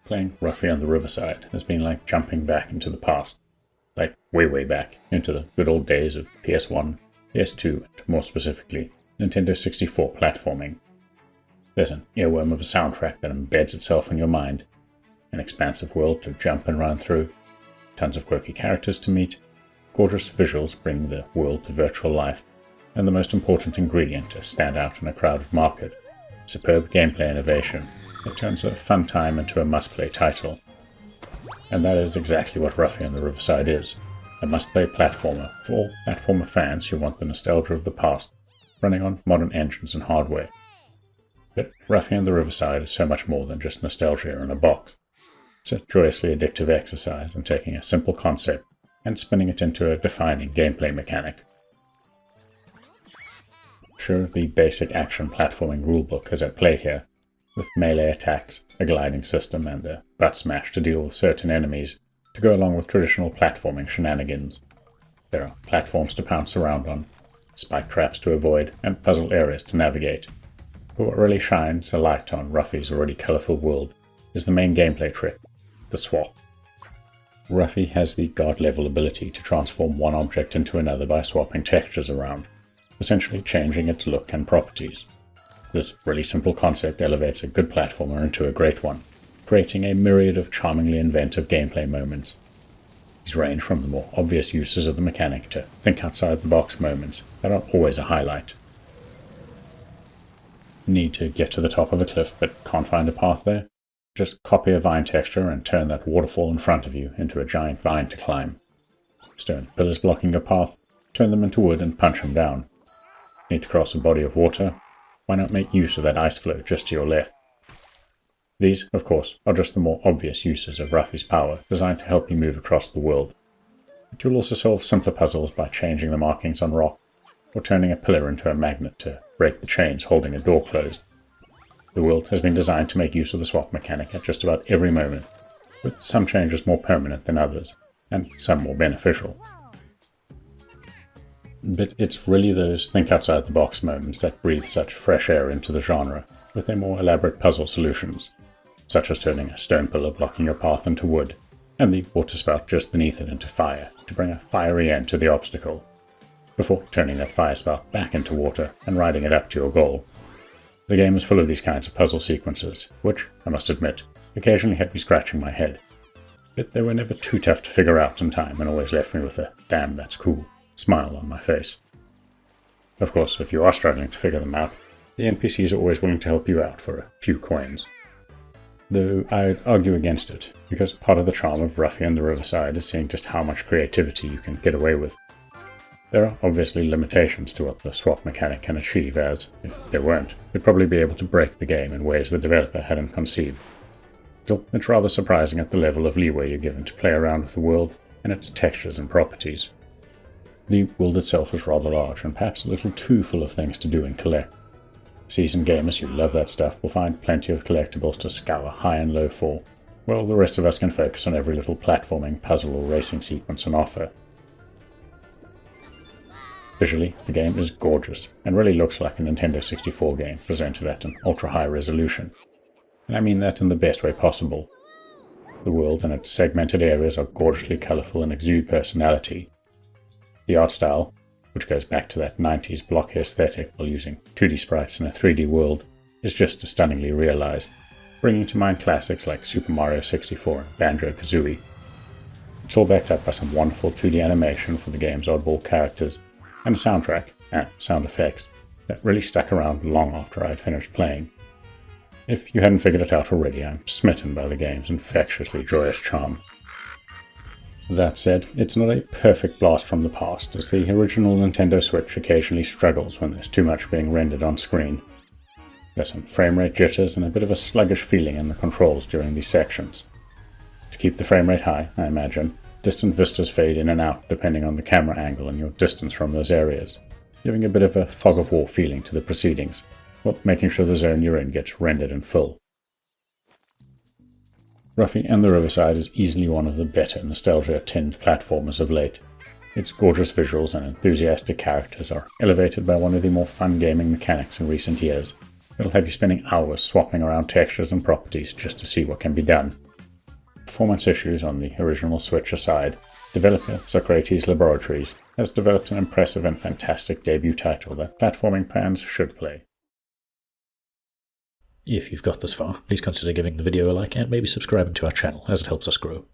Playing Ruffy and The Riverside has been like jumping back into the past, like way back into the good old days of PS1, PS2, and more specifically, Nintendo 64 platforming. There's an earworm of a soundtrack that embeds itself in your mind, an expansive world to jump and run through, tons of quirky characters to meet, gorgeous visuals bring the world to virtual life, and the most important ingredient to stand out in a crowded market, superb gameplay innovation that turns a fun time into a must-play title. And that is exactly what Ruffy and The Riverside is, a must-play platformer for all platformer fans who want the nostalgia of the past, running on modern engines and hardware. But Ruffy and The Riverside is so much more than just nostalgia in a box. It's a joyously addictive exercise in taking a simple concept and spinning it into a defining gameplay mechanic. Sure, the basic action platforming rulebook is at play here, with melee attacks, a gliding system, and a butt smash to deal with certain enemies to go along with traditional platforming shenanigans. There are platforms to pounce around on, spike traps to avoid, and puzzle areas to navigate. But what really shines a light on Ruffy's already colourful world is the main gameplay trick, the swap. Ruffy has the god-level ability to transform one object into another by swapping textures around, essentially changing its look and properties. This really simple concept elevates a good platformer into a great one, creating a myriad of charmingly inventive gameplay moments. These range from the more obvious uses of the mechanic to think-outside-the-box moments that are always a highlight. Need to get to the top of a cliff but can't find a path there? Just copy a vine texture and turn that waterfall in front of you into a giant vine to climb. Stone pillars blocking your path, turn them into wood and punch them down. Need to cross a body of water? Why not make use of that ice flow just to your left? These, of course, are just the more obvious uses of Ruffy's power designed to help you move across the world. But you'll also solve simpler puzzles by changing the markings on rock, or turning a pillar into a magnet to break the chains holding a door closed. The world has been designed to make use of the swap mechanic at just about every moment, with some changes more permanent than others, and some more beneficial. But it's really those think-outside-the-box moments that breathe such fresh air into the genre, with their more elaborate puzzle solutions, such as turning a stone pillar blocking your path into wood, and the water spout just beneath it into fire, to bring a fiery end to the obstacle, before turning that fire spout back into water and riding it up to your goal. The game is full of these kinds of puzzle sequences, which, I must admit, occasionally had me scratching my head. But they were never too tough to figure out in time and always left me with a "damn, that's cool" smile on my face. Of course, if you are struggling to figure them out, the NPCs are always willing to help you out for a few coins. Though I'd argue against it, because part of the charm of Ruffy and The Riverside is seeing just how much creativity you can get away with. There are obviously limitations to what the swap mechanic can achieve, as, if there weren't, you'd probably be able to break the game in ways the developer hadn't conceived. Still, it's rather surprising at the level of leeway you're given to play around with the world and its textures and properties. The world itself is rather large and perhaps a little too full of things to do and collect. Seasoned gamers who love that stuff will find plenty of collectibles to scour high and low for, while the rest of us can focus on every little platforming, puzzle or racing sequence on offer. Visually, the game is gorgeous and really looks like a Nintendo 64 game presented at an ultra-high resolution. And I mean that in the best way possible. The world and its segmented areas are gorgeously colourful and exude personality. The art style, which goes back to that 90s block aesthetic while using 2D sprites in a 3D world, is just stunningly realised, bringing to mind classics like Super Mario 64 and Banjo-Kazooie. It's all backed up by some wonderful 2D animation for the game's oddball characters, and a soundtrack, and sound effects, that really stuck around long after I had finished playing. If you hadn't figured it out already, I'm smitten by the game's infectiously joyous charm. That said, it's not a perfect blast from the past, as the original Nintendo Switch occasionally struggles when there's too much being rendered on screen. There's some frame rate jitters and a bit of a sluggish feeling in the controls during these sections. To keep the frame rate high, I imagine, distant vistas fade in and out depending on the camera angle and your distance from those areas, giving a bit of a fog of war feeling to the proceedings, while making sure the zone you're in gets rendered in full. Ruffy and The Riverside is easily one of the better nostalgia-tinged platformers of late. Its gorgeous visuals and enthusiastic characters are elevated by one of the more fun gaming mechanics in recent years. It'll have you spending hours swapping around textures and properties just to see what can be done. performance issues on the original Switch aside, developer Socrates Laboratories has developed an impressive and fantastic debut title that platforming fans should play. If you've got this far, please consider giving the video a like and maybe subscribing to our channel, as it helps us grow.